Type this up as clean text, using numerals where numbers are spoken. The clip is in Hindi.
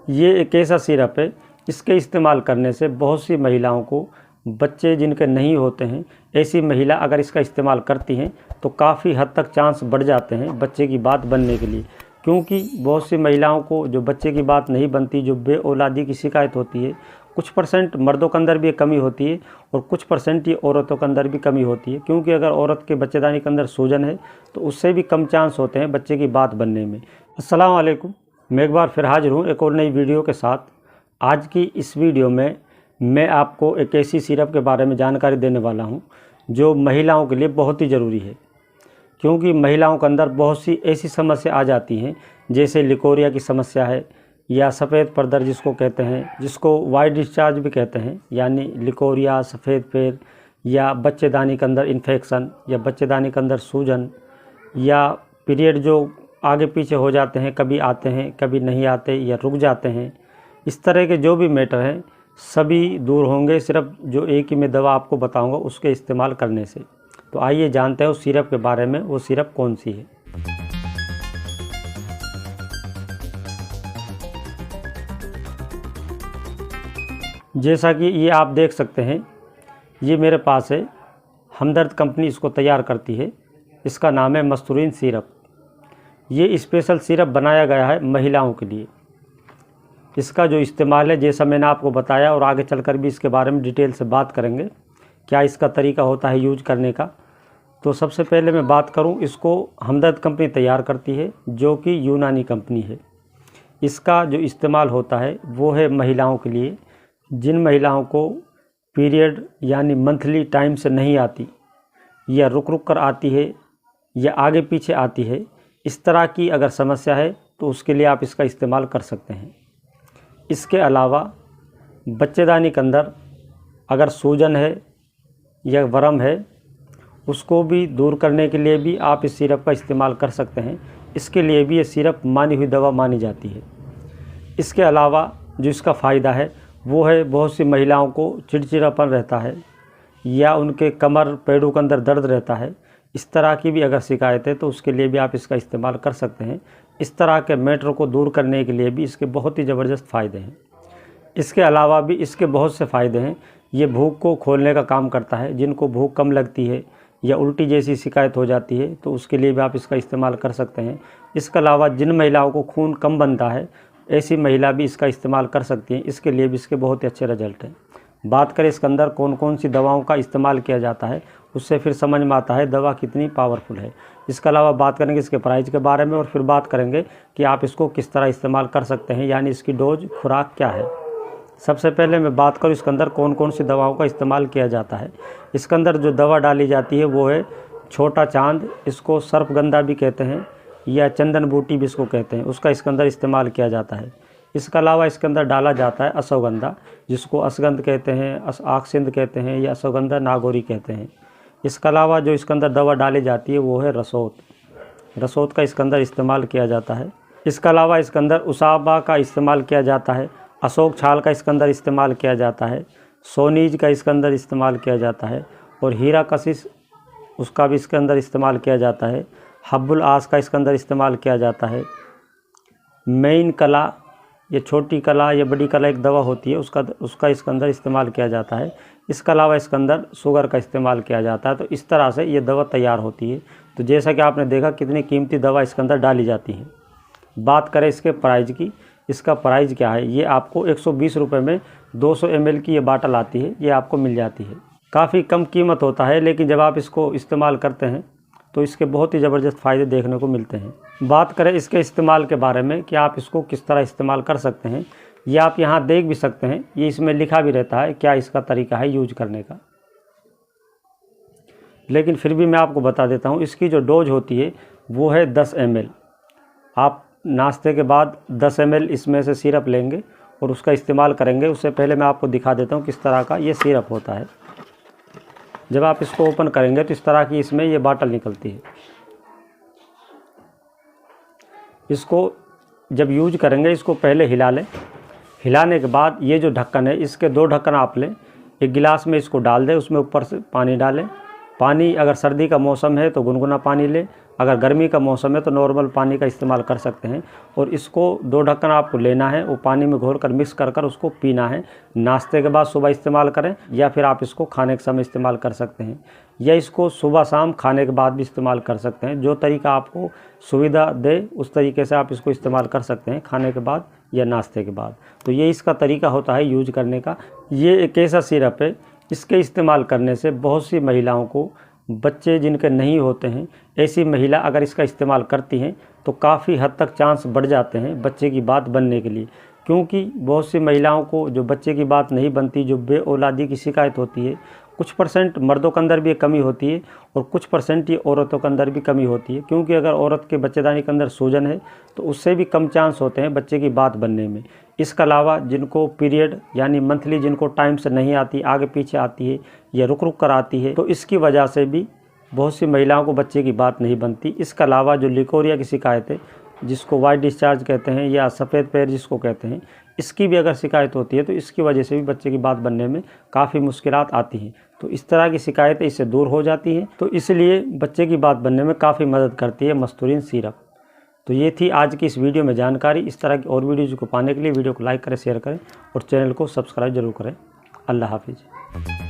ये एक ऐसा सिरप है, इसके इस्तेमाल करने से बहुत सी महिलाओं को बच्चे जिनके नहीं होते हैं, ऐसी महिला अगर इसका इस्तेमाल करती हैं तो काफ़ी हद तक चांस बढ़ जाते हैं बच्चे की बात बनने के लिए। क्योंकि बहुत सी महिलाओं को जो बच्चे की बात नहीं बनती, जो बे औलादी की शिकायत होती है, कुछ परसेंट मर्दों के अंदर भी ये कमी होती है और कुछ परसेंट ये औरतों के अंदर भी कमी होती है। क्योंकि अगर औरत के बच्चेदानी के अंदर सूजन है तो उससे भी कम चांस होते हैं बच्चे की बात बनने में। अस्सलाम वालेकुम, मैं एक बार फिर हाजिर हूँ एक और नई वीडियो के साथ। आज की इस वीडियो में मैं आपको एक ऐसी सिरप के बारे में जानकारी देने वाला हूँ जो महिलाओं के लिए बहुत ही ज़रूरी है। क्योंकि महिलाओं के अंदर बहुत सी ऐसी समस्या आ जाती हैं, जैसे लिकोरिया की समस्या है या सफ़ेद परदर जिसको कहते हैं, जिसको वाइट डिस्चार्ज भी कहते हैं, यानी लिकोरिया, सफ़ेद पैर, या बच्चेदानी के अंदर इन्फेक्शन, या बच्चेदानी के अंदर सूजन, या पीरियड जो आगे पीछे हो जाते हैं, कभी आते हैं कभी नहीं आते या रुक जाते हैं। इस तरह के जो भी मैटर हैं सभी दूर होंगे सिर्फ जो एक ही मैं दवा आपको बताऊंगा उसके इस्तेमाल करने से। तो आइए जानते हैं उस सिरप के बारे में, वो सिरप कौन सी है। जैसा कि ये आप देख सकते हैं, ये मेरे पास है, हमदर्द कंपनी इसको तैयार करती है। इसका नाम है मस्तूरीन सिरप। ये स्पेशल सिरप बनाया गया है महिलाओं के लिए। इसका जो इस्तेमाल है, जैसा मैंने आपको बताया, और आगे चलकर भी इसके बारे में डिटेल से बात करेंगे क्या इसका तरीका होता है यूज करने का। तो सबसे पहले मैं बात करूं, इसको हमदर्द कंपनी तैयार करती है जो कि यूनानी कंपनी है। इसका जो इस्तेमाल होता है वो है महिलाओं के लिए जिन महिलाओं को पीरियड यानी मंथली टाइम से नहीं आती, या रुक रुक कर आती है, या आगे पीछे आती है। इस तरह की अगर समस्या है तो उसके लिए आप इसका इस्तेमाल कर सकते हैं। इसके अलावा बच्चेदानी के अंदर अगर सूजन है या वर्म है, उसको भी दूर करने के लिए भी आप इस सिरप का इस्तेमाल कर सकते हैं। इसके लिए भी ये सिरप मानी हुई दवा मानी जाती है। इसके अलावा जो इसका फ़ायदा है वो है, बहुत सी महिलाओं को चिड़चिड़ापन रहता है या उनके कमर पैरों के अंदर दर्द रहता है, इस तरह की भी अगर शिकायत है तो उसके लिए भी आप इसका इस्तेमाल कर सकते हैं। इस तरह के मैटर को दूर करने के लिए भी इसके बहुत ही ज़बरदस्त फ़ायदे हैं। इसके अलावा भी इसके बहुत से फ़ायदे हैं। ये भूख को खोलने का काम करता है। जिनको भूख कम लगती है या उल्टी जैसी शिकायत हो जाती है तो उसके लिए भी आप इसका इस्तेमाल कर सकते हैं। इसके अलावा जिन महिलाओं को खून कम बनता है, ऐसी महिला भी इसका इस्तेमाल कर सकती हैं। इसके लिए भी इसके बहुत ही अच्छे रिजल्ट हैं। बात करें इसके अंदर कौन कौन सी दवाओं का इस्तेमाल किया जाता है, उससे फिर समझ में आता है दवा कितनी पावरफुल है। इसके अलावा बात करेंगे इसके प्राइस के बारे में, और फिर बात करेंगे कि आप इसको किस तरह इस्तेमाल कर सकते हैं, यानी इसकी डोज खुराक क्या है। सबसे पहले मैं बात करूँ इसके अंदर कौन कौन सी दवाओं का इस्तेमाल किया जाता है। इसके अंदर जो दवा डाली जाती है वो है छोटा चांद, इसको सर्पगंधा भी कहते हैं या चंदन बूटी भी इसको कहते हैं, उसका इसके अंदर इस्तेमाल किया जाता है। इसके अलावा इसके अंदर डाला जाता है अश्वगंधा, जिसको अश्वगंध कहते हैं, आक्सिंद कहते हैं या अश्वगंधा नागौरी कहते हैं। इसके अलावा जो इसके अंदर दवा डाली जाती है वो है रसोत। रसोत का इसके अंदर इस्तेमाल किया जाता है। इसके अलावा इसके अंदर उसाबा का इस्तेमाल किया जाता है, अशोक छाल का इसके अंदर इस्तेमाल किया जाता है, सोनीज का इसके अंदर इस्तेमाल किया जाता है, और हीरा कशिश उसका भी इसके अंदर इस्तेमाल किया जाता है। हब्बुल आस का इसके अंदर इस्तेमाल किया जाता है। मेन कला, ये छोटी कला या बड़ी कला एक दवा होती है, उसका इसके अंदर इस्तेमाल किया जाता है। इसके अलावा इसके अंदर शुगर का इस्तेमाल किया जाता है। तो इस तरह से ये दवा तैयार होती है। तो जैसा कि आपने देखा कितनी कीमती दवा इसके अंदर डाली जाती है। बात करें इसके प्राइस की, इसका प्राइस क्या है, ये आपको 120 रुपये में 200 ml की ये बाटल आती है, ये आपको मिल जाती है। काफ़ी कम कीमत होता है, लेकिन जब आप इसको इस्तेमाल करते हैं तो इसके बहुत ही ज़बरदस्त फ़ायदे देखने को मिलते हैं। बात करें इसके इस्तेमाल के बारे में कि आप इसको किस तरह इस्तेमाल कर सकते हैं, ये आप यहाँ देख भी सकते हैं। ये इसमें लिखा भी रहता है क्या इसका तरीका है यूज करने का, लेकिन फिर भी मैं आपको बता देता हूँ। इसकी जो डोज होती है वो है 10 ml। आप नाश्ते के बाद 10 ml इसमें से सिरप लेंगे और उसका इस्तेमाल करेंगे। उससे पहले मैं आपको दिखा देता हूँ किस तरह का ये सिरप होता है। जब आप इसको ओपन करेंगे तो इस तरह की इसमें ये बाटल निकलती है। इसको जब यूज करेंगे, इसको पहले हिला लें। हिलाने के बाद ये जो ढक्कन है, इसके 2 ढक्कन आप लें, एक गिलास में इसको डाल दें, उसमें ऊपर से पानी डालें। पानी अगर सर्दी का मौसम है तो गुनगुना पानी लें, अगर गर्मी का मौसम है तो नॉर्मल पानी का इस्तेमाल कर सकते हैं। और इसको 2 ढक्कन आपको लेना है, वो पानी में घोल कर मिक्स कर उसको पीना है। नाश्ते के बाद सुबह इस्तेमाल करें, या फिर आप इसको खाने के समय इस्तेमाल कर सकते हैं, या इसको सुबह शाम खाने के बाद भी इस्तेमाल कर सकते हैं। जो तरीका आपको सुविधा दे उस तरीके से आप इसको इस्तेमाल कर सकते हैं, खाने के बाद या नाश्ते के बाद। तो ये इसका तरीका होता है यूज करने का। ये एक ऐसा सिरप है, इसके इस्तेमाल करने से बहुत सी महिलाओं को, बच्चे जिनके नहीं होते हैं, ऐसी महिला अगर इसका इस्तेमाल करती हैं तो काफ़ी हद तक चांस बढ़ जाते हैं बच्चे की बात बनने के लिए। क्योंकि बहुत सी महिलाओं को जो बच्चे की बात नहीं बनती, जो बे औलादी की शिकायत होती है, कुछ परसेंट मर्दों के अंदर भी ये कमी होती है और कुछ परसेंट ये औरतों के अंदर भी कमी होती है। क्योंकि अगर औरत के बच्चेदानी के अंदर सूजन है तो उससे भी कम चांस होते हैं बच्चे की बात बनने में। इसके अलावा जिनको पीरियड यानी मंथली जिनको टाइम से नहीं आती, आगे पीछे आती है या रुक रुक कर आती है, तो इसकी वजह से भी बहुत सी महिलाओं को बच्चे की बात नहीं बनती। इसके अलावा जो लिकोरिया की शिकायत है, जिसको वाइट डिस्चार्ज कहते हैं या सफ़ेद पैर जिसको कहते हैं, इसकी भी अगर शिकायत होती है तो इसकी वजह से भी बच्चे की बात बनने में काफ़ी मुश्किलात आती हैं। तो इस तरह की शिकायतें इससे दूर हो जाती हैं। तो इसलिए बच्चे की बात बनने में काफ़ी मदद करती है मस्तूरीन सिरप। तो ये थी आज की इस वीडियो में जानकारी। इस तरह की और वीडियोज़ को पाने के लिए वीडियो को लाइक करें, शेयर करें और चैनल को सब्सक्राइब जरूर करें। अल्लाह हाफिज़।